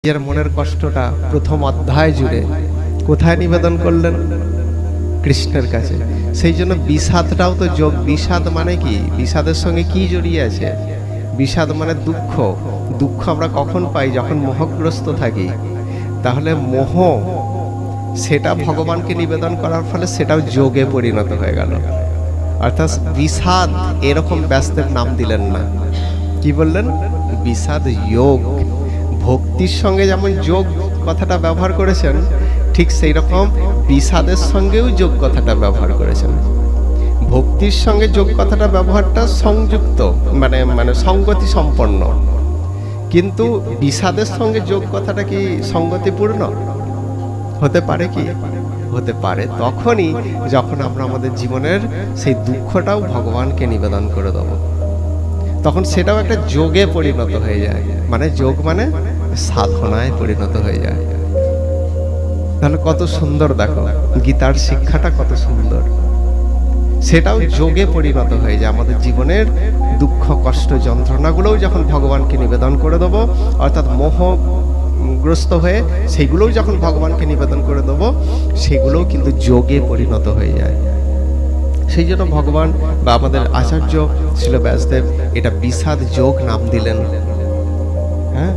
নিজের মনের কষ্টটা প্রথম অধ্যায় জুড়ে কোথায় নিবেদন করলেন? কৃষ্ণের কাছে। সেই জন্য বিষাদটাও তো যোগ। বিষাদ মানে কি? বিষাদের সঙ্গে কি জড়িয়ে আছে? বিষাদ মানে দুঃখ। দুঃখ আমরা কখন পাই? যখন মোহগ্রস্ত থাকি। তাহলে মোহ, সেটা ভগবানকে নিবেদন করার ফলে সেটাও যোগে পরিণত হয়ে গেল। অর্থাৎ বিষাদ এরকম ব্যাসদেব নাম দিলেন না, কি বললেন? বিষাদ যোগ। ভক্তির সঙ্গে যেমন যোগ কথাটা ব্যবহার করেছেন, ঠিক সেই রকম বিষাদের সঙ্গেও যোগ কথাটা ব্যবহার করেছেন। ভক্তির সঙ্গে যোগ কথাটা ব্যবহারটা সংযুক্ত, মানে মানে সঙ্গতি সম্পন্ন, কিন্তু বিষাদের সঙ্গে যোগ কথাটা কি সঙ্গতিপূর্ণ হতে পারে? কি হতে পারে তখনই যখন আমরা আমাদের জীবনের সেই দুঃখটাও ভগবানকে নিবেদন করে দেব, তখন সেটাও একটা যোগে পরিণত হয়ে যায়। মানে যোগ মানে সাধনায় পরিণত হয়ে যায়। তাহলে কত সুন্দর, দেখো গীতার শিক্ষাটা কত সুন্দর। সেটাও যোগে পরিণত হয়ে যায়। আমাদের জীবনের দুঃখ কষ্ট যন্ত্রণাগুলোও যখন ভগবানকে নিবেদন করে দেবো, অর্থাৎ মোহগ্রস্ত হয়ে সেইগুলোও যখন ভগবানকে নিবেদন করে দেবো, সেগুলোও কিন্তু যোগে পরিণত হয়ে যায়। সেই জন্য ভগবান বা আমাদের আচার্য শ্রীল ব্যাসদেব এটা বিষাদ যোগ নাম দিলেন। হ্যাঁ।